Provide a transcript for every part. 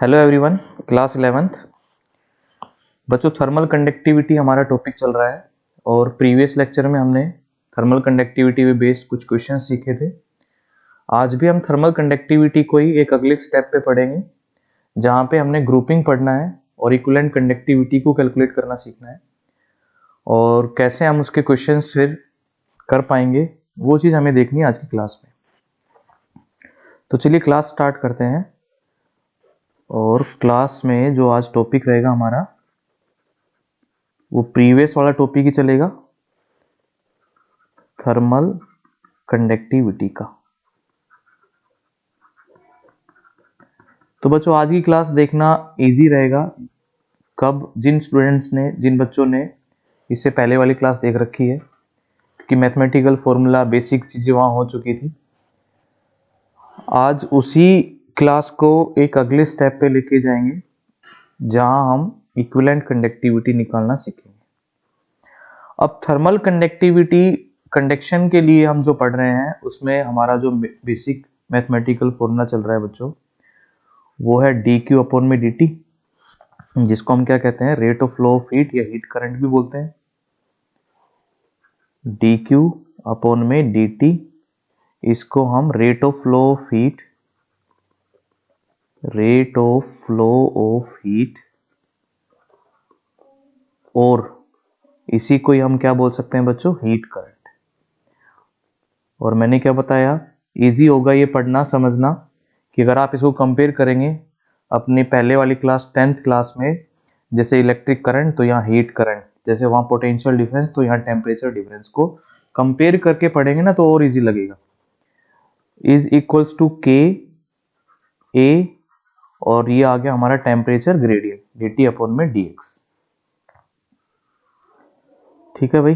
Hello everyone, class 11th बच्चों, thermal conductivity हमारा topic चल रहा है और प्रीवियस लेक्चर में हमने थर्मल कंडक्टिविटी पे बेस्ड कुछ क्वेश्चन सीखे थे। आज भी हम थर्मल कंडक्टिविटी को ही एक अगले स्टेप पे पढ़ेंगे, जहाँ पे हमने ग्रुपिंग पढ़ना है और इक्विवेलेंट कंडक्टिविटी को कैलकुलेट करना सीखना है और कैसे हम उसके क्वेश्चंस फिर कर पाएंगे, वो चीज़ हमें देखनी है आज की क्लास में। तो चलिए क्लास स्टार्ट करते हैं। और क्लास में जो आज टॉपिक रहेगा हमारा, वो प्रीवियस वाला टॉपिक ही चलेगा, थर्मल कंडक्टिविटी का। तो बच्चों आज की क्लास देखना इजी रहेगा। कब जिन बच्चों ने इससे पहले वाली क्लास देख रखी है, क्योंकि मैथमेटिकल फॉर्मूला बेसिक चीज़ें वहाँ हो चुकी थी, आज उसी क्लास को एक अगले स्टेप पे लेके जाएंगे, जहाँ हम इक्विवेलेंट कंडक्टिविटी निकालना सीखेंगे। अब थर्मल कंडक्टिविटी कंडक्शन के लिए हम जो पढ़ रहे हैं, उसमें हमारा जो बेसिक मैथमेटिकल फॉर्मूला चल रहा है बच्चों, वो है dq अपॉन में dt, जिसको हम क्या कहते हैं, rate of flow of heat या हीट करंट भी बोलते हैं। dq अपॉन में dt, इसको हम rate of flow of heat और इसी को ही हम क्या बोल सकते हैं बच्चों, हीट करंट। और मैंने क्या बताया, इजी होगा ये पढ़ना समझना कि अगर आप इसको कंपेयर करेंगे अपनी पहले वाली क्लास 10th क्लास में, जैसे इलेक्ट्रिक करंट तो यहाँ हीट करंट, जैसे वहाँ पोटेंशियल डिफरेंस तो यहाँ टेम्परेचर डिफरेंस, को कंपेयर करके पढ़ेंगे ना तो और इजी लगेगा। इज इक्वल्स टू के ए, और ये आ गया हमारा टेम्परेचर ग्रेडियंट dt अपॉन में dx। ठीक है भाई।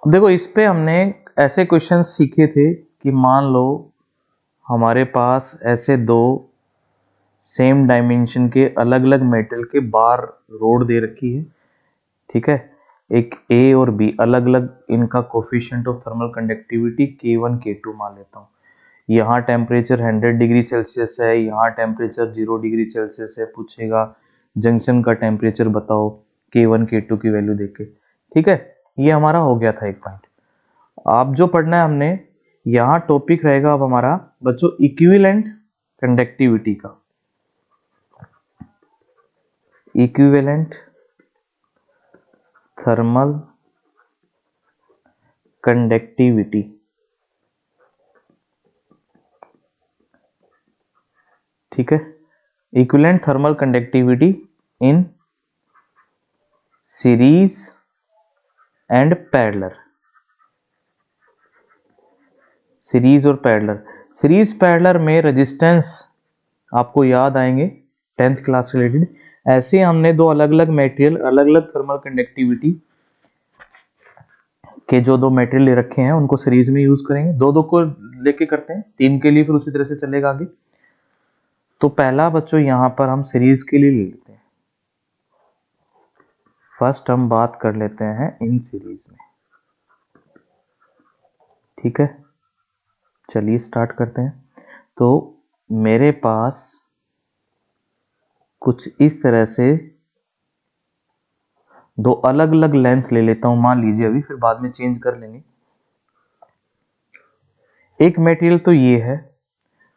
अब देखो, इस पे हमने ऐसे क्वेश्चन सीखे थे कि मान लो हमारे पास ऐसे दो सेम डायमेंशन के अलग अलग मेटल के बार रोड दे रखी है, ठीक है। एक ए और बी, अलग अलग इनका coefficient of thermal conductivity K1 K2 मान लेता हूँ। यहाँ टेम्परेचर 100 डिग्री सेल्सियस है, यहाँ टेम्परेचर 0 डिग्री सेल्सियस है। पूछेगा जंक्शन का टेम्परेचर बताओ K1 K2 की वैल्यू देके, ठीक है। ये हमारा हो गया था एक पॉइंट। आप जो पढ़ना है हमने, यहाँ टॉपिक रहेगा अब हमारा बच्चों इक्विवेलेंट कंडक्टिविटी का। इक्विवेलेंट थर्मल कंडक्टिविटी, ठीक है। Equivalent thermal conductivity in series and parallel. Series और पैरेलल, सीरीज पैरेलल में रेजिस्टेंस आपको याद आएंगे 10th क्लास रिलेटेड। ऐसे हमने दो अलग अलग मटेरियल, अलग अलग थर्मल कंडक्टिविटी के जो दो मटेरियल ले रखे हैं, उनको सीरीज में यूज करेंगे। दो दो को लेके करते हैं, तीन के लिए फिर उसी तरह से चलेगा आगे। तो पहला बच्चों यहां पर हम सीरीज के लिए ले लेते हैं। फर्स्ट हम बात कर लेते हैं इन सीरीज में, ठीक है। चलिए स्टार्ट करते हैं। तो मेरे पास कुछ इस तरह से दो अलग अलग लेंथ ले लेता हूं, मान लीजिए अभी, फिर बाद में चेंज कर लेंगे। एक मटेरियल तो ये है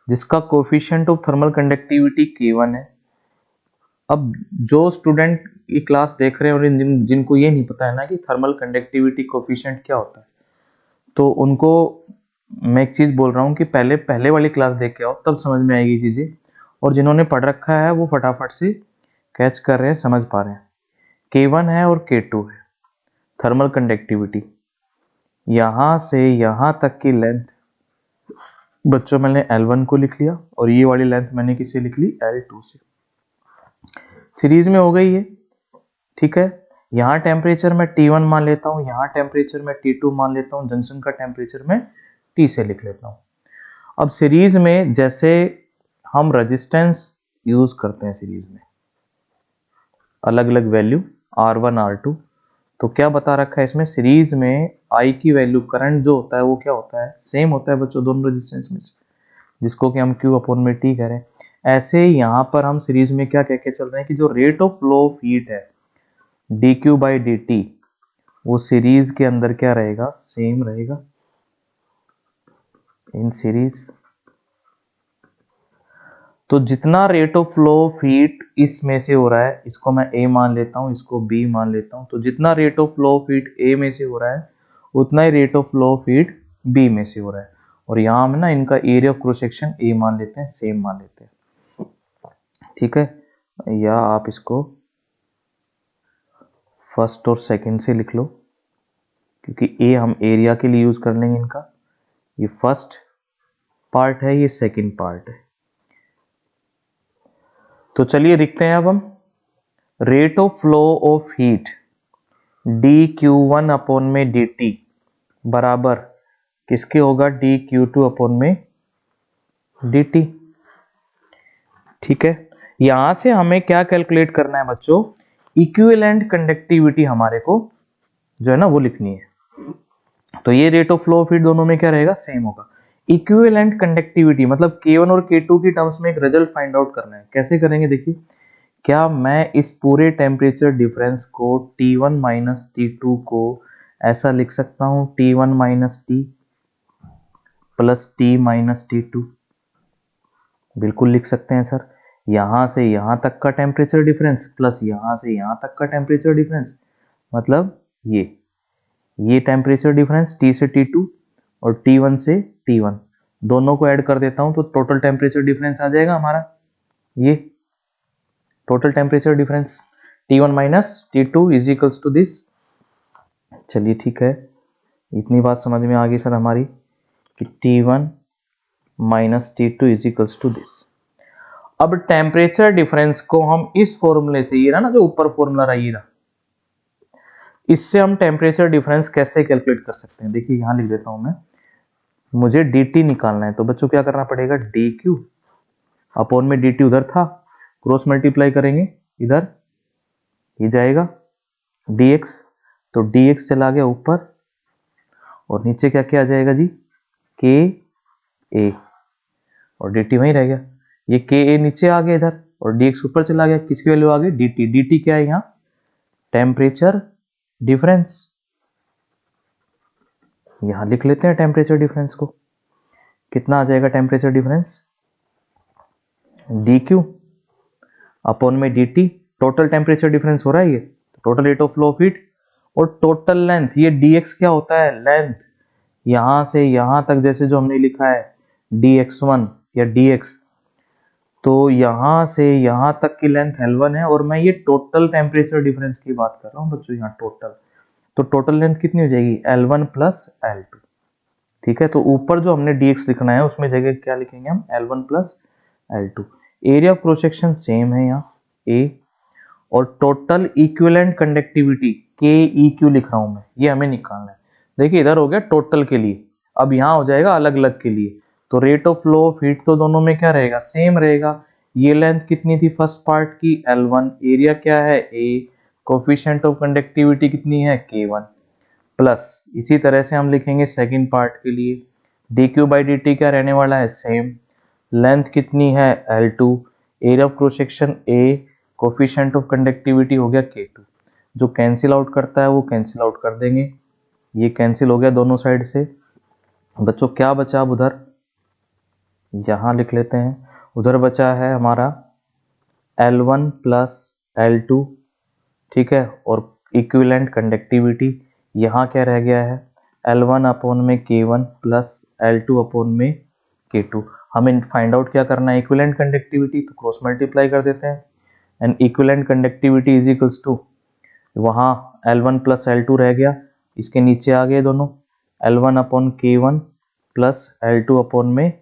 जिसका coefficient of thermal conductivity K1 है। अब जो स्टूडेंट ये क्लास देख रहे हैं और जिनको ये नहीं पता है ना कि थर्मल कंडक्टिविटी कोफिशिएंट क्या होता है, तो उनको मैं एक चीज बोल रहा हूँ कि पहले वाली क्लास देख के आओ, तब समझ में आएगी चीजें। और जिन्होंने पढ़ रखा है वो फटाफट से कैच कर रहे हैं, समझ पा रहे हैं। K1 है और K2 है थर्मल कंडक्टिविटी। यहां से यहां तक की लेंथ बच्चों मैंने L1 को लिख लिया, और ये वाली लेंथ मैंने किसे लिख ली, L2 से। सीरीज में हो गई है, ठीक है। यहाँ टेम्परेचर मैं T1 मान लेता हूँ, यहाँ टेम्परेचर मैं T2 मान लेता हूँ, जंक्शन का टेम्परेचर मैं T से लिख लेता हूँ। अब सीरीज में जैसे हम रेजिस्टेंस यूज करते हैं सीरीज में, अलग अलग वैल्यू R1 R2, तो क्या बता रखा है इसमें, सीरीज में I की वैल्यू, करंट जो होता है वो क्या होता है, सेम होता है बच्चों दोनों रेजिस्टेंस में से। जिसको कि हम Q अपॉन में T कह रहे हैं। ऐसे यहाँ पर हम सीरीज में क्या कह के चल रहे हैं कि जो rate of flow of heat है dQ बाई dt, वो सीरीज के अंदर क्या रहेगा, सेम रहेगा इन सीरीज। तो जितना rate of flow of heat इसमें से हो रहा है, इसको मैं A मान लेता हूँ, इसको B मान लेता हूँ, तो जितना rate of flow of heat A में से हो रहा है उतना ही rate of flow of heat B में से हो रहा है। और यहाँ में ना इनका area of cross section A मान लेते हैं, सेम मान लेते हैं, ठीक है। या आप इसको फर्स्ट और सेकंड से लिख लो, क्योंकि A हम एरिया के लिए यूज कर लेंगे इनका। ये फर्स्ट पार्ट है, ये सेकंड पार्ट है। तो चलिए लिखते हैं अब हम rate of flow of heat dQ1 upon में dt बराबर किसके होगा, dQ2 अपॉन में dt, ठीक है। यहां से हमें क्या कैलकुलेट करना है बच्चों, इक्विवेलेंट कंडक्टिविटी हमारे को जो है ना वो लिखनी है। तो ये rate of flow of heat दोनों में क्या रहेगा, सेम होगा। इक्विवेलेंट कंडक्टिविटी मतलब K1 और K2 की टर्म्स में एक रिजल्ट फाइंड आउट करना है। कैसे करेंगे देखिए, क्या मैं इस पूरे टेम्परेचर डिफरेंस को T1 माइनस T2 को ऐसा लिख सकता हूं, T1 minus T plus T minus T2? बिल्कुल लिख सकते हैं सर। यहां से यहां तक का टेम्परेचर डिफरेंस प्लस यहां से यहां तक का टेम्परेचर डिफरेंस, मतलब ये टेम्परेचर डिफरेंस T से T2 और T1 से T1 दोनों को ऐड कर देता हूं तो टोटल टेम्परेचर डिफरेंस आ जाएगा हमारा, ये total temperature difference T1 minus T2 is equals to this. चलिए ठीक है, इतनी बात समझ में आ गई सर हमारी कि T1 minus T2 is equals to this. अब टेम्परेचर डिफरेंस को हम इस फॉर्मूले से, ये रहा ना जो ऊपर फॉर्मूला रहा, ये रहा, इससे हम टेम्परेचर डिफरेंस कैसे कैलकुलेट कर सकते हैं। देखिए यहां लिख देता हूं मैं, मुझे dt निकालना है तो बच्चों क्या करना पड़ेगा, dq अपॉन में dt उधर था, क्रॉस मल्टीप्लाई करेंगे इधर, ये जाएगा dx, तो dx चला गया ऊपर और नीचे क्या क्या आ जाएगा जी, k a, और dt वहीं रह गया। ये k a नीचे आ गया इधर और dx ऊपर चला गया, किसकी वैल्यू आ गई, dt। dt क्या है यहाँ, टेम्परेचर डिफरेंस। यहां लिख लेते हैं टेम्परेचर डिफरेंस को, कितना आ जाएगा टेम्परेचर डिफरेंस, dq अपॉन में dt। टोटल टेम्परेचर डिफरेंस हो रहा है ये, total rate of flow of heat, और टोटल लेंथ, ये dx क्या होता है, लेंथ यहां से यहां तक, जैसे जो हमने लिखा है dx1 या dx, तो यहां से यहां तक की लेंथ L1 है, और मैं ये टोटल टेम्परेचर डिफरेंस की बात कर रहा हूं बच्चों यहाँ टोटल। तो टोटल लेंथ कितनी हो जाएगी, L1 प्लस L2, ठीक है। तो ऊपर जो हमने dx लिखना है उसमें जगह क्या लिखेंगे हम, L1 plus L2। Area of cross section same है यहाँ A, और टोटल इक्विवेलेंट कंडक्टिविटी KEQ लिख रहा हूं मैं, ये हमें निकालना है। देखिए इधर हो गया टोटल के लिए, अब यहाँ हो जाएगा अलग अलग के लिए। तो rate of flow of heat तो दोनों में क्या रहेगा, सेम रहेगा। ये लेंथ कितनी थी फर्स्ट पार्ट की, L1, एरिया क्या है A, कोफिशिएंट ऑफ कंडक्टिविटी कितनी है K1, प्लस इसी तरह से हम लिखेंगे सेकंड पार्ट के लिए, dq बाई dt क्या रहने वाला है, सेम। लेंथ कितनी है L2, area of cross section A, coefficient of conductivity हो गया K2। जो कैंसिल आउट करता है वो कैंसिल आउट कर देंगे, ये कैंसिल हो गया दोनों साइड से। बच्चों क्या बचा अब उधर, यहां लिख लेते हैं, उधर बचा है हमारा L1 प्लस L2, ठीक है। और इक्विवेलेंट कंडक्टिविटी यहाँ क्या रह गया है, L1 अपॉन में K1 प्लस L2 अपॉन में K2। हमें फाइंड आउट क्या करना है, इक्विवेलेंट कंडक्टिविटी, तो क्रॉस मल्टीप्लाई कर देते हैं, and equivalent conductivity is equals to, वहाँ L1 प्लस L2 रह गया, इसके नीचे आ गए दोनों, L1 upon K1 plus L2 upon में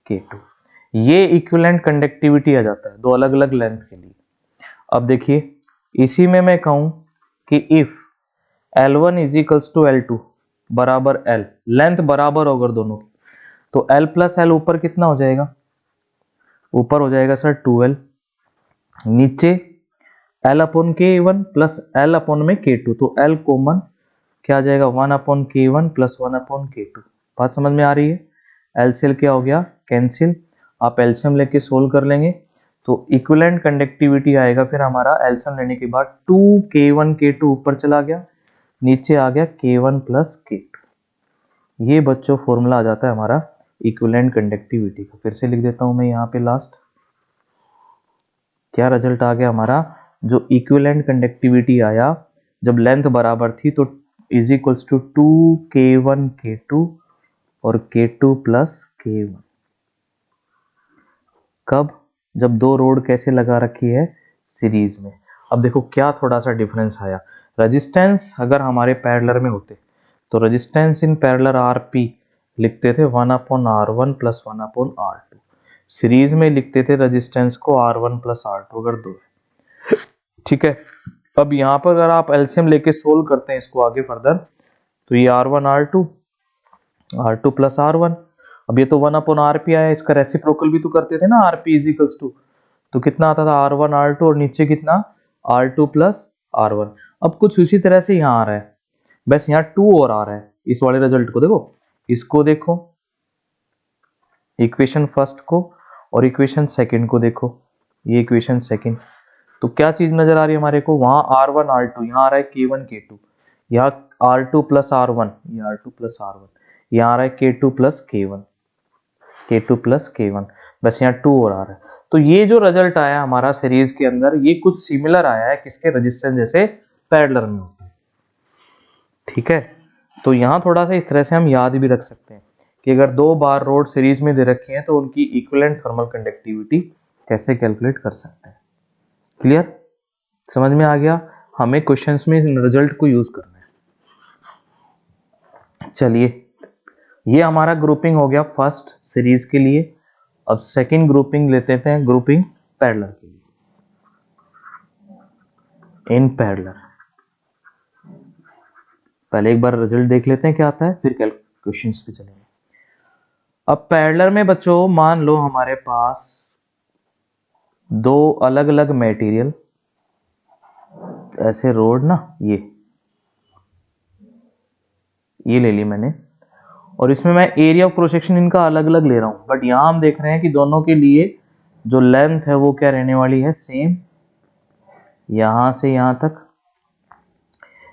K2। ये इक्विवेलेंट कंडक्टिविटी आ जाता है दो अलग अलग लेंथ के लिए। अब देखिए इसी में मैं कहूं कि if L1 is equals to L2 बराबर L, लेंथ बराबर होगा दोनों की, तो L प्लस L ऊपर कितना हो जाएगा, ऊपर हो जाएगा सर 2L, नीचे L upon K1 plus L upon में K2, तो L कॉमन क्या आ जाएगा, 1 upon K1 plus 1 upon K2। बात समझ में आ रही है, एलसीएल क्या हो गया, कैंसिल। आप एलसीएम लेके सोल्व कर लेंगे तो इक्विवेलेंट कंडक्टिविटी आएगा फिर हमारा एलसीएम लेने के बाद 2k1k2 ऊपर चला गया, नीचे आ गया k1 प्लस k2। ये बच्चों फॉर्मूला आ जाता है हमारा इक्विवेलेंट कंडक्टिविटी का। फिर से लिख देता हूं मैं यहाँ पे लास्ट क्या रिजल्ट आ गया हमारा। जो इक्विवेलेंट कंडक्टिविटी आया जब लेंथ बराबर थी तो इज इक्वल्स टू 2k1k2 और k2 प्लस k1। कब, जब दो रोड कैसे लगा रखी है, सीरीज में। अब देखो क्या थोड़ा सा डिफरेंस आया। रेजिस्टेंस अगर हमारे पैरेलल में होते तो रेजिस्टेंस इन पैरेलल आरपी लिखते थे 1/r1 प्लस 1/r2। सीरीज में लिखते थे रेजिस्टेंस को r1 प्लस r2 अगर दो है। ठीक है, अब यहाँ पर अगर आप एलसीएम लेके सोल्व करते हैं इसको आगे फर्दर तो ये r1 r2 प्लस r1। अब ये तो 1/rp आया, इसका रेसिप्रोकल भी तो करते थे ना, rp इज इक्वल्स टू, तो कितना आता था r1 r2 और नीचे कितना r2 प्लस r1। अब कुछ उसी तरह से यहाँ आ रहा है, बस यहाँ 2 और आ रहा है। इस वाले रिजल्ट को देखो, इसको देखो इक्वेशन फर्स्ट को और इक्वेशन सेकंड को देखो, ये इक्वेशन सेकंड। तो क्या चीज नजर आ रही है हमारे को, वहां r1 r2, यहाँ आ रहा है k1 k2, यहाँ r2 प्लस r1, ये r2 प्लस r1, यहाँ आ रहा है k2 plus k1, k2 plus k1, बस यहाँ 2 और आ रहा है। तो ये जो रिजल्ट आया हमारा सीरीज के अंदर ये कुछ सिमिलर आया है किसके, रेजिस्टेंस जैसे पैरेलल में होता है। ठीक है, तो यहाँ थोड़ा सा इस तरह से हम याद भी रख सकते हैं कि अगर दो बार रोड सीरीज में दे रखी है तो उनकी इक्विवेलेंट थर्मल कंडक्टिविटी कैसे कैलकुलेट कर सकते हैं। क्लियर, समझ में आ गया। हमें क्वेश्चंस में इस रिजल्ट को यूज करना है। चलिए, ये हमारा ग्रुपिंग हो गया फर्स्ट सीरीज के लिए। अब सेकंड ग्रुपिंग लेते हैं, ग्रुपिंग पैरेलल के लिए, इन पैरेलल। पहले एक बार रिजल्ट देख लेते हैं क्या आता है, फिर क्वेश्चंस पे चलेंगे। अब पैरेलल में बच्चों मान लो हमारे पास दो अलग अलग मटेरियल, ऐसे रोड ना, ये ले ली मैंने, और इसमें मैं एरिया ऑफ क्रॉस सेक्शन इनका अलग अलग ले रहा हूं, बट यहां हम देख रहे हैं कि दोनों के लिए जो लेंथ है वो क्या रहने वाली है, सेम। यहां से यहां तक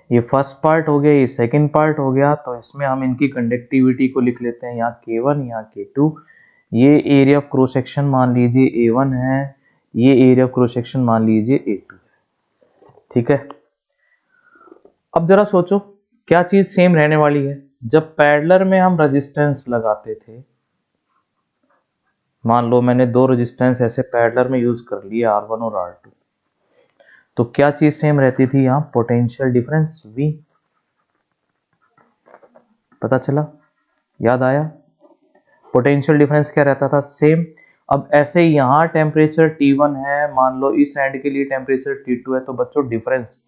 ये फर्स्ट पार्ट हो गया, ये सेकंड पार्ट हो गया। तो इसमें हम इनकी कंडक्टिविटी को लिख लेते हैं, यहाँ k1 यहाँ k2। ये एरिया ऑफ क्रॉस सेक्शन मान लीजिए a1 है, ये एरिया ऑफ क्रॉस सेक्शन मान लीजिए a2 है। ठीक है, अब जरा सोचो क्या चीज सेम रहने वाली है। जब पैरेलल में हम रेजिस्टेंस लगाते थे, मान लो मैंने दो रेजिस्टेंस ऐसे पैरेलल में यूज कर लिए R1 और R2, तो क्या चीज सेम रहती थी, यहाँ पोटेंशियल डिफरेंस V। पता चला, याद आया, पोटेंशियल डिफरेंस क्या रहता था, सेम। अब ऐसे यहाँ टेम्परेचर T1 है, मान लो इस एंड के लिए टेम्परेचर T2 है, तो बच्चों difference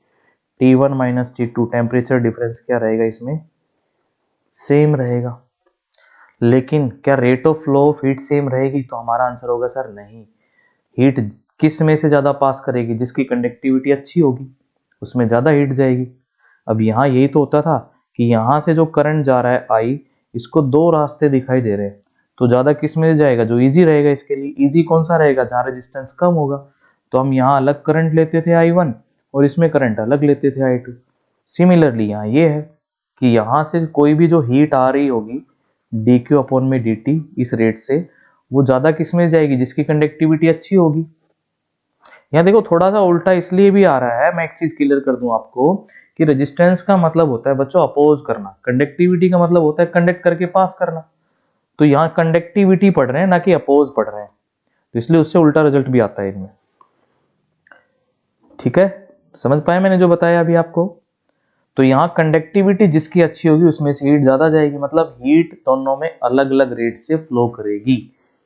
T1 minus T2 temperature difference क्या रहेगा, इसमें सेम रहेगा। लेकिन क्या rate of flow of heat same रहेगी, तो हमारा आंसर होगा सर नहीं। हीट किस में से ज्यादा पास करेगी, जिसकी कंडक्टिविटी अच्छी होगी उसमें ज्यादा हीट जाएगी। अब यहाँ यही तो होता था कि यहाँ से जो करंट जा रहा है आई, इसको दो रास्ते दिखाई दे रहे हैं, तो ज्यादा किस में जाएगा, जो इजी रहेगा इसके लिए। इजी कौन सा रहेगा, जहाँ रेजिस्टेंस कम होगा। तो हम यहाँ अलग करंट लेते थे I1 और इसमें करंट अलग लेते थे I2। सिमिलरली यहाँ ये है कि यहाँ से कोई भी जो हीट आ रही होगी dq अपॉन में dt इस रेट से, वो ज्यादा किस में जाएगी, जिसकी कंडक्टिविटी अच्छी होगी। यहाँ देखो थोड़ा सा उल्टा इसलिए भी आ रहा है, मैं एक चीज क्लियर कर दूं आपको कि रेजिस्टेंस का मतलब होता है बच्चों अपोज करना, कंडक्टिविटी का मतलब होता है कंडक्ट करके पास करना। तो यहाँ कंडक्टिविटी पढ़ रहे हैं ना कि अपोज पढ़ रहे हैं, तो इसलिए उससे उल्टा रिजल्ट भी आता है इनमें। ठीक है, समझ पाए मैंने जो बताया अभी आपको। तो यहाँ कंडक्टिविटी जिसकी अच्छी होगी उसमें से हीट ज्यादा जाएगी, मतलब हीट दोनों में अलग अलग रेट से फ्लो करेगी।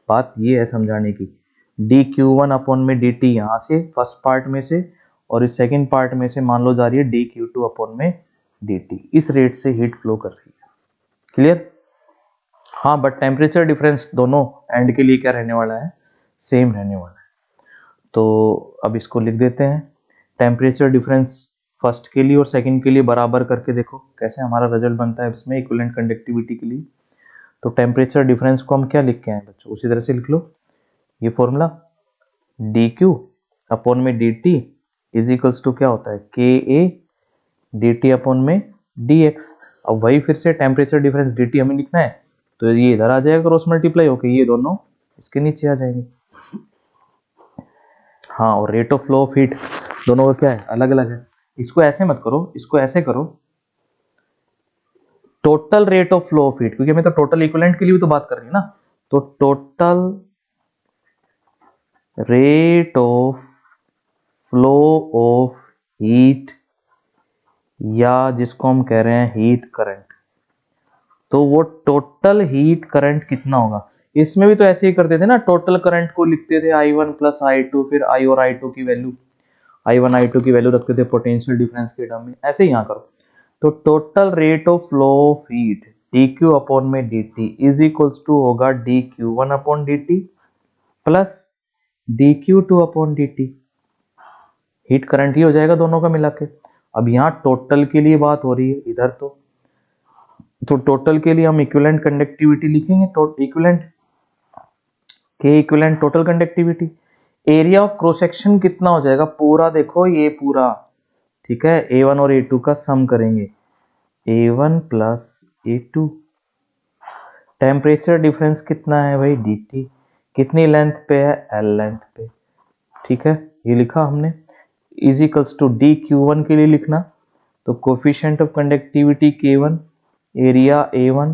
बात ये है समझाने की, dq1 अपॉन में dt यहाँ से फर्स्ट पार्ट में से, और इस सेकंड पार्ट में से मान लो जा रही है dq2 अपॉन में dt, इस रेट से हीट फ्लो कर रही है। क्लियर, हाँ, बट टेम्परेचर डिफरेंस दोनों एंड के लिए क्या रहने वाला है, सेम रहने वाला है। तो अब इसको लिख देते हैं, टेम्परेचर डिफरेंस फर्स्ट के लिए और सेकंड के लिए बराबर करके देखो कैसे हमारा रिजल्ट बनता है इसमें इक्विवेलेंट कंडक्टिविटी के लिए। तो टेम्परेचर डिफरेंस को हम क्या लिख के आए बच्चों, उसी तरह से लिख लो ये फॉर्मूला, डी क्यू अपॉन में D T is equals to क्या होता है, K A D T upon में डी एक्स। अब वही फिर से टेम्परेचर डिफरेंस डी टी हमें लिखना है, तो ये इधर आ जाएगा क्रॉस मल्टीप्लाई होकर, ये दोनों इसके नीचे आ जाएंगे। हाँ, और rate of flow of heat दोनों का क्या है, अलग अलग है। इसको ऐसे मत करो, इसको ऐसे करो, total rate of flow of heat, क्योंकि हमें तो टोटल इक्विवेलेंट के लिए भी तो बात कर रही है ना। तो total rate of flow of heat, या जिसको हम कह रहे हैं हीट करंट, तो वो टोटल हीट करंट कितना होगा। इसमें भी तो ऐसे ही करते थे ना, टोटल करंट को लिखते थे I1 प्लस I2, फिर I और I2 की वैल्यू, I1 I2 की वैल्यू रखते थे पोटेंशियल डिफरेंस के टर्म में, ऐसे ही यहाँ करो। तो total rate of flow of heat dq upon में dt इज इक्वल्स टू होगा dq1 upon dt plus dq2 upon dt। Heat current ही हो जाएगा दोनों का मिला के। अब यहाँ टोटल के लिए बात हो रही है इधर, तो टोटल के लिए हम इक्विवेलेंट कंडक्टिविटी लिखेंगे, इक्विवेलेंट के equivalent total conductivity. Area of cross section कितना हो जाएगा पूरा, देखो ये पूरा, ठीक है, A1 और A2 का सम करेंगे, A1 plus A2। Temperature difference कितना है भाई, dt, कितनी लेंथ पे है, L लेंथ पे, ठीक है, ये लिखा हमने। इज इक्वल्स टू dq1 के लिए लिखना, तो coefficient of conductivity K1, area A1,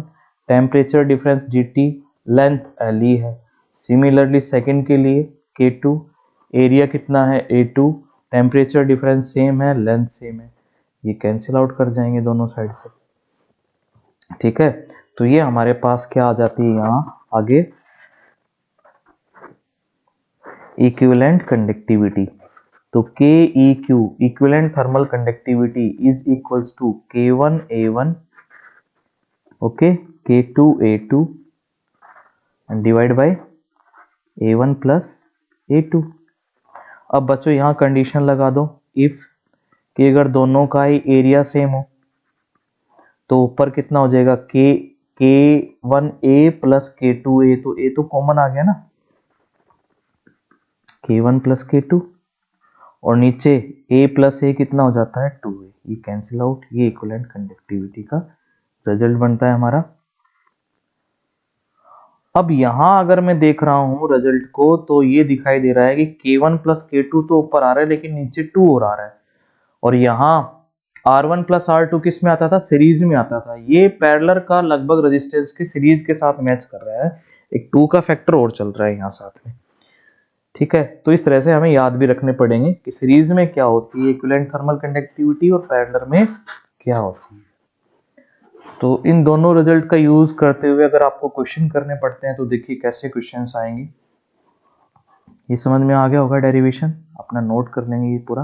temperature difference dt, length LE है। सिमिलरली सेकंड के लिए K2, एरिया कितना है A2, टेम्परेचर डिफरेंस सेम है, लेंथ सेम है, ये कैंसिल आउट कर जाएंगे दोनों साइड से, ठीक है। तो ये हमारे पास क्या आ जाती है यहाँ आगे, इक्विवेलेंट कंडक्टिविटी। तो K E Q equivalent thermal conductivity is equals to K1A1, okay, K2A2 and divide by A1 plus A2। अब बच्चों यहाँ कंडीशन लगा दो, इफ कि अगर दोनों का ही एरिया सेम हो, तो ऊपर कितना हो जाएगा, K1A प्लस K2A, तो A तो कॉमन आ गया ना, K1 प्लस K2, और नीचे A प्लस A कितना हो जाता है 2A, ये कैंसिल आउट, ये इक्विवेलेंट कंडक्टिविटी का रिजल्ट बनता है हमारा। अब यहां अगर मैं देख रहा हूं रिजल्ट को, तो ये दिखाई दे रहा है कि K1 प्लस K2 तो ऊपर आ रहा है, लेकिन नीचे 2 और आ रहा है, और यहाँ R1 प्लस R2 किस में आता था, सीरीज में आता था। ये पैरेलल का लगभग रेजिस्टेंस के सीरीज के साथ मैच कर रहा है, एक 2 का फैक्टर और चल रहा है यहाँ साथ में, ठीक है। तो इस तरह से हमें याद भी रखने पड़ेंगे कि सीरीज में क्या होती है इक्विवेलेंट थर्मल कंडक्टिविटी, और पैरेलल में क्या होती है। तो इन दोनों रिजल्ट का यूज करते हुए अगर आपको क्वेश्चन करने पड़ते हैं, तो देखिए कैसे क्वेश्चंस आएंगे। ये समझ में आ गया होगा डेरिवेशन, अपना नोट कर लेंगे ये पूरा।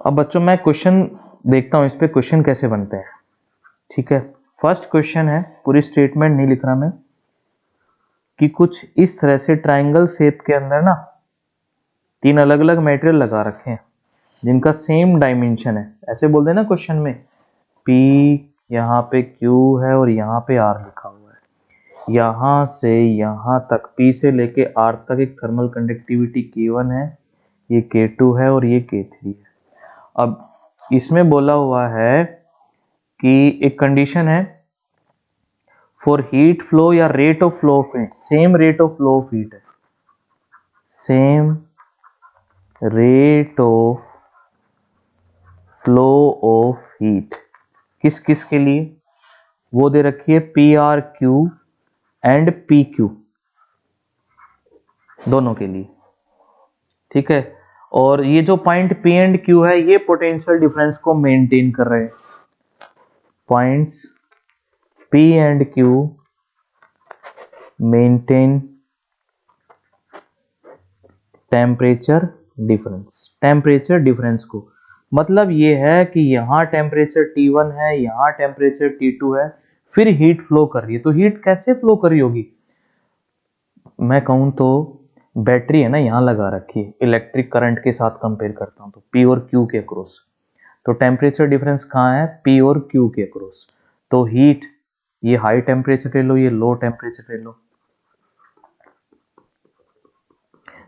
अब बच्चों मैं क्वेश्चन देखता हूं, इस पे क्वेश्चन कैसे बनते हैं, ठीक है। फर्स्ट क्वेश्चन है, पूरी स्टेटमेंट नहीं लिख रहा मैं, कि कुछ इस तरह से ट्रायंगल शेप के अंदर ना 3 अलग अलग मटेरियल लगा रखे हैं जिनका सेम डायमेंशन है। ऐसे बोल देना क्वेश्चन में, P यहाँ पे Q है और यहाँ पे R लिखा हुआ है, यहाँ से यहाँ तक P से लेके R तक एक थर्मल कंडक्टिविटी K1 है, ये K2 है और ये K3 है। अब इसमें बोला हुआ है कि एक कंडीशन है, फॉर हीट फ्लो या rate of flow of heat, same rate of flow of heat है, same rate of flow of heat किस किस के लिए, वो दे रखी है PRQ एंड PQ, दोनों के लिए, ठीक है। और ये जो पॉइंट P एंड Q है, ये पोटेंशियल डिफरेंस को मेंटेन कर रहे हैं। Points P and Q maintain temperature difference को, मतलब ये है कि यहाँ टेम्परेचर T1 है, यहाँ टेम्परेचर T2 है, फिर हीट फ्लो कर रही है। तो हीट कैसे फ्लो कर रही होगी, मैं कहूँ तो बैटरी है ना यहाँ लगा रखी है, इलेक्ट्रिक करंट के साथ कंपेयर करता हूँ तो P और Q के अक्रॉस, तो टेम्परेचर डिफरेंस कहाँ है, P और Q के अक्रॉस। तो हीट, ये हाई टेम्परेचर ले लो, ये लो टेम्परेचर ले लो,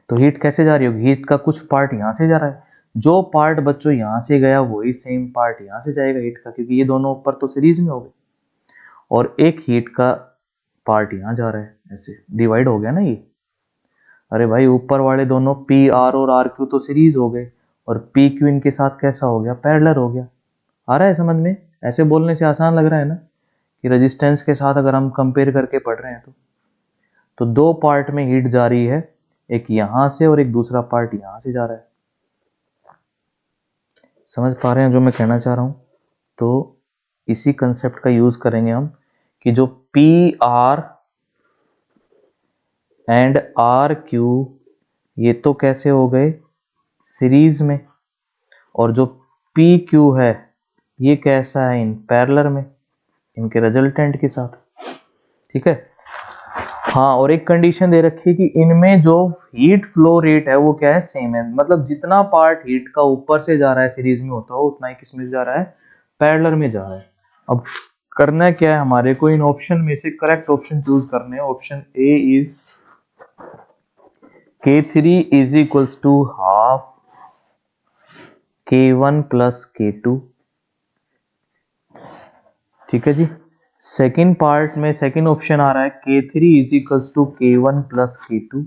तो हीट कैसे जा रही होगी, हीट का कुछ पार्ट यहाँ से जा रहा है, जो पार्ट बच्चों यहाँ से गया वही सेम पार्ट यहाँ से जाएगा हीट का, क्योंकि ये दोनों ऊपर तो सीरीज में हो गए, और एक हीट का पार्ट यहाँ जा रहा है, ऐसे डिवाइड हो गया ना ये। अरे भाई ऊपर वाले दोनों पी आर और आर क्यू तो सीरीज हो गए, और पी क्यू इनके साथ कैसा हो गया, पैरेलल हो गया। आ रहा है समझ में, ऐसे बोलने से आसान लग रहा है ना कि रेजिस्टेंस के साथ अगर हम कंपेयर करके पढ़ रहे हैं तो दो पार्ट में हीट जा रही है, एक यहां से और एक दूसरा पार्ट यहां से जा रहा है। समझ पा रहे हैं जो मैं कहना चाह रहा हूं। तो इसी कंसेप्ट का यूज करेंगे हम कि जो P R and R Q ये तो कैसे हो गए, सीरीज में, और जो पी क्यू है ये कैसा है, इन पैरेलल में, इनके रिजल्टेंट के साथ। ठीक है, हाँ, और एक कंडीशन दे रखी है कि इनमें जो हीट फ्लो रेट है वो क्या है, सेम है, मतलब जितना पार्ट हीट का ऊपर से जा रहा है सीरीज में होता हो, उतना ही किसमें जा रहा है, पैरेलल में जा रहा है। अब करना क्या है हमारे को, इन ऑप्शन में से करेक्ट ऑप्शन चूज करने हैं। Option A is K3 is equals to half K1 plus K2। ठीक है जी। सेकेंड पार्ट में सेकेंड ऑप्शन आ रहा है K3 is equals to K1 plus K2।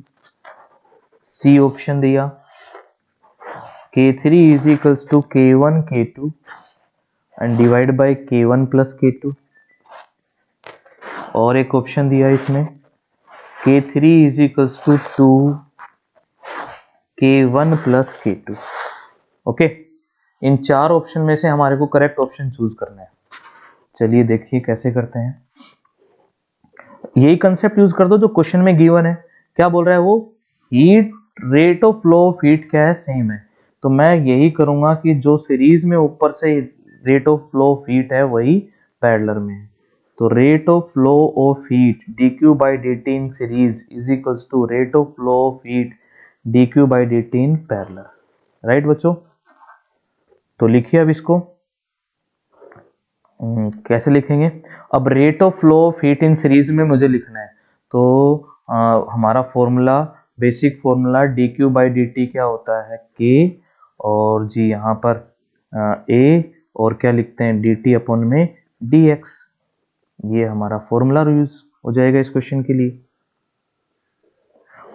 C option दिया K3 is equals to K1 K2 and divide by K1 plus K2। और एक ऑप्शन दिया इसमें K3 is equals to 2 K1 plus K2। Okay, इन चार ऑप्शन में से हमारे को करेक्ट ऑप्शन चूज करना है। चलिए देखिए कैसे करते हैं। यही कंसेप्ट यूज कर दो जो क्वेश्चन में गिवन है। क्या बोल रहा है वो, heat rate of flow of heat क्या है, सेम है। तो मैं यही करूंगा कि जो सीरीज में ऊपर से rate of flow of heat है वही पैरेलल में है। तो rate of flow of heat dq by dt in series is equals to rate of flow of heat dq by dt in parallel. Right बच्चों, तो लिखिए अब इसको। कैसे लिखेंगे, अब rate of flow of heat in series में मुझे लिखना है, तो हमारा formula, basic formula dq by dt क्या होता है, k, और जी यहाँ पर a, और क्या लिखते हैं dt अपॉन में dx। ये हमारा फॉर्मूला यूज हो जाएगा इस क्वेश्चन के लिए।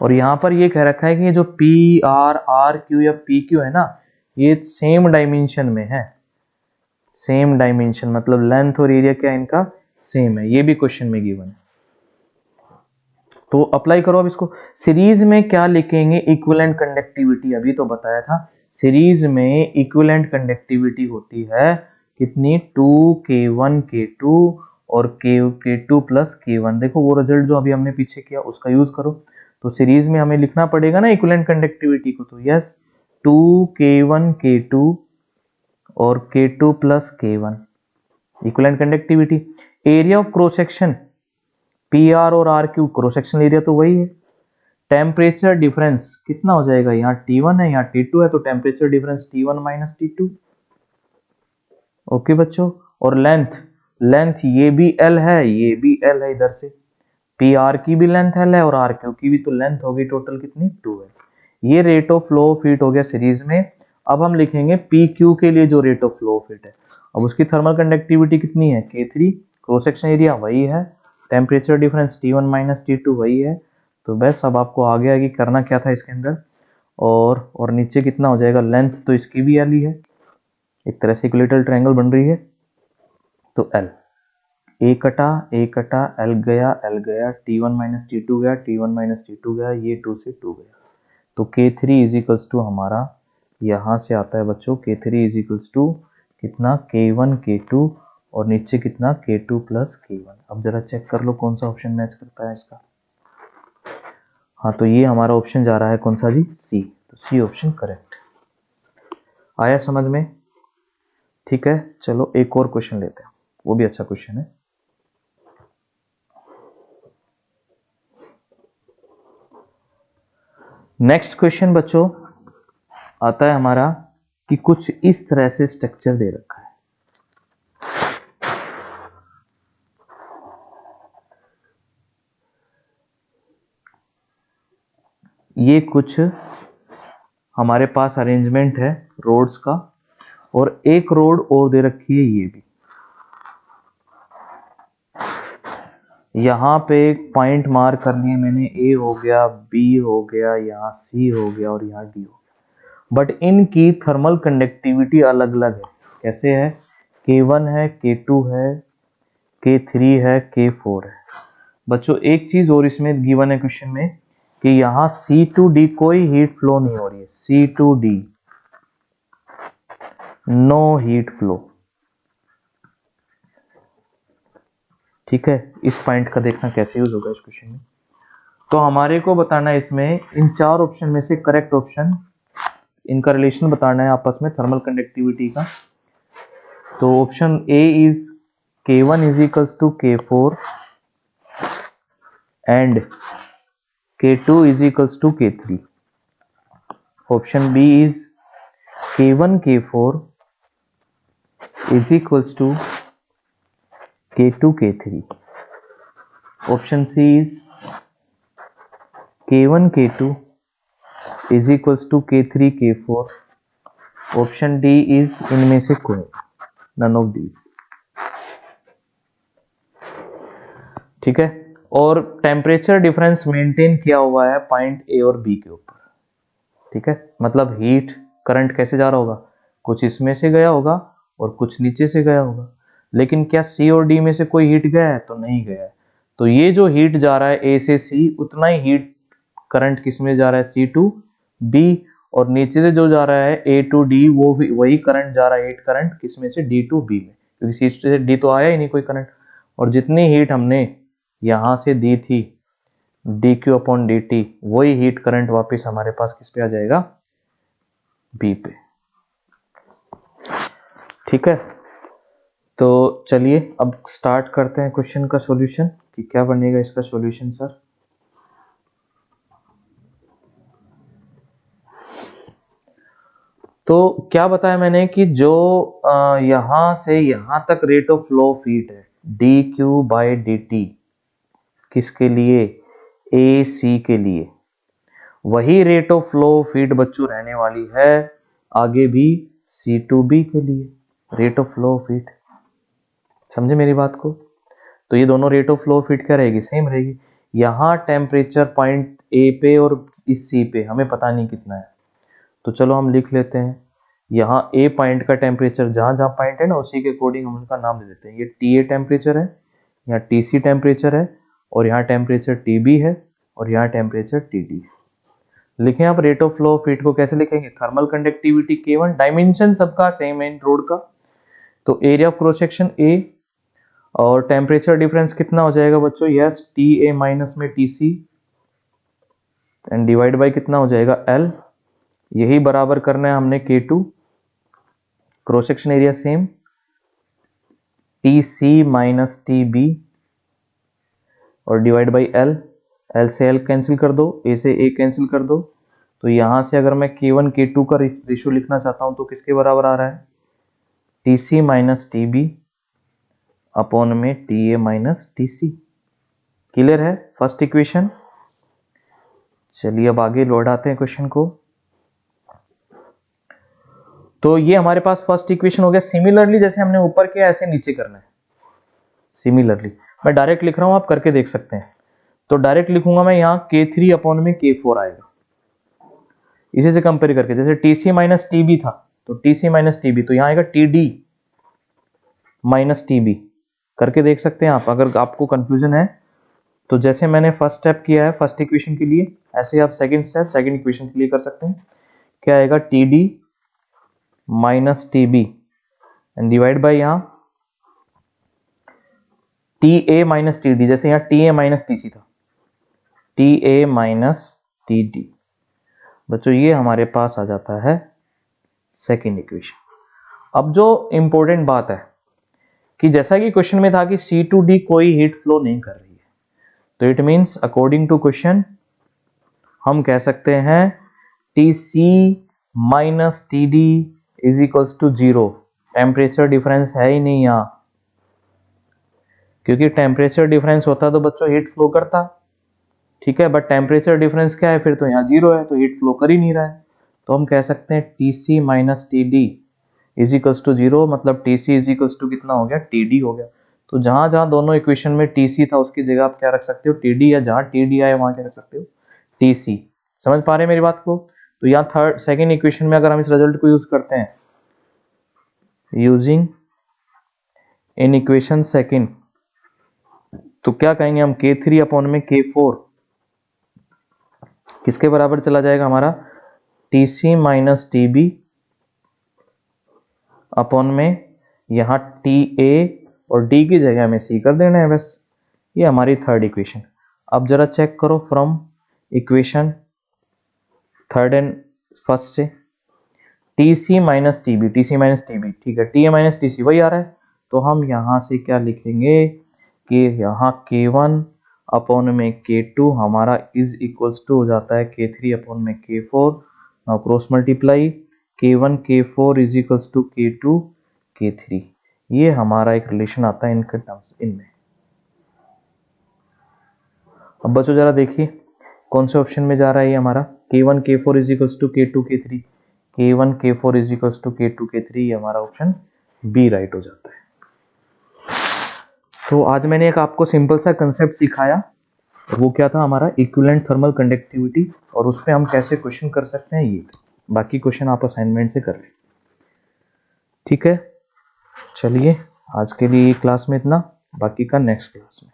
और यहाँ पर ये कह रखा है कि जो पी आर आर क्यू या पी क्यू है ना, ये सेम डायमेंशन में है। सेम डायमेंशन मतलब लेंथ और एरिया क्या इनका सेम है, ये भी क्वेश्चन में गिवन है। तो अप्लाई करो अब इसको। सीरीज में क्या लिखेंगे, इक्विवेलेंट कंडक्टिविटी, अभी तो बताया था सीरीज में इक्विवेलेंट कंडक्टिविटी होती है कितनी, 2k1 k2 और k2 प्लस k1। देखो वो रिजल्ट जो अभी हमने पीछे किया उसका यूज करो। तो सीरीज में हमें लिखना पड़ेगा ना इक्विवेलेंट कंडक्टिविटी को, तो यस 2k1 k2 और K2 plus K1 equivalent conductivity. Area of cross section PR और RQ, क्रॉस सेक्शन एरिया तो वही है। टेम्परेचर डिफरेंस कितना हो जाएगा, यहाँ T1 है यहाँ T2 है, तो temperature difference T1 minus T2। Okay बच्चों, और लेंथ, लेंथ ये भी L है ये भी L है, इधर से PR की भी लेंथ L है और RQ की भी, तो लेंथ होगी टोटल कितनी 2 है। ये rate of flow of heat हो गया सीरीज में। अब हम लिखेंगे PQ के लिए जो rate of flow of heat है, अब उसकी थर्मल कंडक्टिविटी कितनी है K3, क्रॉस सेक्शन एरिया वही है, temperature difference T1 minus T2 वही है। तो बस अब आपको आगे आगे करना क्या था इसके अंदर, और नीचे कितना हो जाएगा, लेंथ तो इसकी भी L ही है, एक तरह से इक्विलेटरल ट्रायंगल बन रही है, तो L, ए कटा L गया T1 माइनस T2 गया T1 माइनस T2 गया, ये 2 से 2 गया। तो K3 इज इक्वल्स टू हमारा यहाँ से आता है बच्चों, K3 इज इक्वल्स टू कितना K1 K2 और नीचे कितना K2 प्लस K1। अब जरा चेक कर लो कौन सा ऑप्शन मैच करता है इसका। हाँ, तो ये हमारा ऑप्शन जा रहा है कौन सा जी, सी। तो सी ऑप्शन करेक्ट। आया समझ में? ठीक है, चलो एक और क्वेश्चन लेते हैं, वो भी अच्छा क्वेश्चन है। नेक्स्ट क्वेश्चन बच्चों आता है हमारा कि कुछ इस तरह से स्ट्रक्चर दे रखा है। ये कुछ हमारे पास अरेंजमेंट है रोड्स का, और एक रोड और दे रखी है ये भी। यहाँ पे एक पॉइंट मार्क कर लिए मैंने, ए हो गया, बी हो गया, यहाँ सी हो गया और यहाँ डी हो गया। बट इनकी थर्मल कंडक्टिविटी अलग अलग है। कैसे है? K1 है, K2 है, K3 है, K4 है। बच्चों एक चीज और इसमें गिवन है क्वेश्चन में कि यहाँ C2D कोई हीट फ्लो नहीं हो रही है। C2D no heat flow. ठीक है, इस पॉइंट का देखना कैसे यूज होगा इस क्वेश्चन में। तो हमारे को बताना है इसमें इन चार ऑप्शन में से करेक्ट ऑप्शन, इनका रिलेशन बताना है आपस में थर्मल कंडक्टिविटी का। तो option A is K1 is equals to K4 and K2 is equals to K3। Option B is K1 K4 is equals to K2 K3। Option C is K1 K2 is equals to K3 K4। Option D is इनमें से कोई, none of these. ठीक है, और temperature difference maintain किया हुआ है point A और बी के ऊपर। ठीक है, मतलब हीट करंट कैसे जा रहा होगा, कुछ इसमें से गया होगा और कुछ नीचे से गया होगा। लेकिन क्या सी और डी में से कोई हीट गया है? तो नहीं गया है। तो ये जो हीट जा रहा है ए से सी, उतना ही हीट करंट किस में जा रहा है? सी टू बी। और नीचे से जो जा रहा है ए टू डी, वो भी वही करंट जा रहा है, हीट करंट किस में से? डी टू बी में, क्योंकि सी से डी तो आया ही नहीं कोई करंट। और जितनी हीट हमने यहाँ से दी थी D Q upon D T, वही हीट करंट वापस हमारे पास किस पे आ जाएगा? बी पे। ठीक है, तो चलिए अब स्टार्ट करते हैं क्वेश्चन का सॉल्यूशन कि क्या बनेगा इसका सॉल्यूशन सर। तो क्या बताया मैंने कि जो यहां से यहां तक rate of flow of heat है d q by d t, किसके लिए? ए सी के लिए। वही rate of flow of heat बच्चों रहने वाली है आगे भी सी टू बी के लिए, rate of flow of heat. समझे मेरी बात को? तो ये दोनों rate of flow of heat क्या रहेगी? सेम रहेगी। यहाँ टेम्परेचर पॉइंट ए पे और इस सी पे हमें पता नहीं कितना है, तो चलो हम लिख लेते हैं। यहाँ ए पॉइंट का टेम्परेचर, जहाँ जहाँ पॉइंट है ना उसी के अकॉर्डिंग हम उनका नाम दे देते हैं। ये टी ए टेम्परेचर है, यहाँ टी सी टेम्परेचर है, और यहाँ टेम्परेचर टी बी है, और यहाँ टेम्परेचर टी डी है। लिखें आप rate of flow of heat को कैसे लिखेंगे? थर्मल कंडक्टिविटी K1, डायमेंशन सबका सेम है इन रोड का। तो area of cross section A, और टेम्परेचर डिफरेंस कितना हो जाएगा बच्चों? यस, टी ए माइनस में T C and divide by कितना हो जाएगा? L। यही बराबर करना है हमने K2, cross section area same, T C minus T B और डिवाइड बाई L। L से L कैंसिल कर दो, A से A कैंसिल कर दो। तो यहां से अगर मैं K1 K2 का रेशियो लिखना चाहता हूं तो किसके बराबर आ रहा है? T C minus T B upon में T A minus T C. Clear है फर्स्ट इक्वेशन? चलिए अब आगे लौट आते हैं क्वेश्चन को। तो ये हमारे पास फर्स्ट इक्वेशन हो गया। सिमिलरली जैसे हमने ऊपर किया ऐसे नीचे करना है। सिमिलरली मैं डायरेक्ट लिख रहा हूं, आप करके देख सकते हैं। तो डायरेक्ट लिखूंगा मैं यहाँ K3 अपॉन में K4 आएगा, इसी से कंपेयर करके। जैसे T C minus T B था तो T C minus T B, तो यहाँ आएगा T D minus T B. करके देख सकते हैं आप, अगर आपको कंफ्यूजन है तो जैसे मैंने फर्स्ट स्टेप किया है फर्स्ट इक्वेशन के लिए, ऐसे आप सेकंड स्टेप सेकंड इक्वेशन के लिए कर सकते हैं। क्या आएगा? T D minus T B and divide by यहाँ T A minus T D. जैसे यहाँ T A minus T C था, T A minus T D. बच्चों ये हमारे पास आ जाता है सेकेंड इक्वेशन। अब जो इंपॉर्टेंट बात है कि जैसा कि क्वेश्चन में था कि सी टू डी कोई हीट फ्लो नहीं कर रही है, तो it means according to question हम कह सकते हैं T C minus T D is equals to 0। Temperature difference है ही नहीं यहाँ, क्योंकि टेम्परेचर डिफरेंस होता तो बच्चों हीट फ्लो करता, ठीक है, बट टेम्परेचर डिफरेंस क्या है, फिर तो यहाँ 0 है, तो हीट फ्लो कर ही नहीं रहा है। तो हम कह सकते हैं Tc minus T is equals to 0, मतलब Tc इज इक्वल्स टू कितना हो गया, Td हो गया। तो जहां जहां दोनों इक्वेशन में Tc था उसकी जगह आप क्या रख सकते हो, Td, या जहां Td आए वहां क्या रख सकते हो, Tc। समझ पा रहे हैं मेरी बात को? तो यहाँ सेकेंड इक्वेशन में अगर हम इस रिजल्ट को यूज करते हैं, यूजिंग इन इक्वेशन सेकेंड, तो क्या कहेंगे हम, K3 अपॉन में K4 किसके बराबर चला जाएगा हमारा, Tc माइनस Tb अपॉन में यहाँ Ta और D की जगह में C कर देना है बस। ये हमारी थर्ड इक्वेशन। अब जरा चेक करो from equation third and first से, Tc minus Tb, Tc minus Tb, ठीक है, Ta माइनस Tc वही आ रहा है, तो हम यहाँ से क्या लिखेंगे कि यहाँ K1 अपॉन में K2 हमारा इज इक्वल्स टू हो जाता है K3 अपॉन में K4। Now cross multiply, K1 K4 is equals to K2 K3। ये हमारा एक रिलेशन आता है इनके टर्म्स इनमें। अब बच्चों जरा देखिए कौन से ऑप्शन में जा रहा है ये हमारा, K1 K4 is equals to K2 K3, K1 K4 is equals to K2 K3, ये हमारा ऑप्शन बी राइट हो जाता है। तो आज मैंने एक आपको सिंपल सा कंसेप्ट सिखाया, वो क्या था हमारा, इक्विवेलेंट थर्मल कंडक्टिविटी, और उस पर हम कैसे क्वेश्चन कर सकते हैं ये, बाकी क्वेश्चन आप असाइनमेंट से कर लें, ठीक है। चलिए आज के लिए क्लास में इतना, बाकी का नेक्स्ट क्लास में।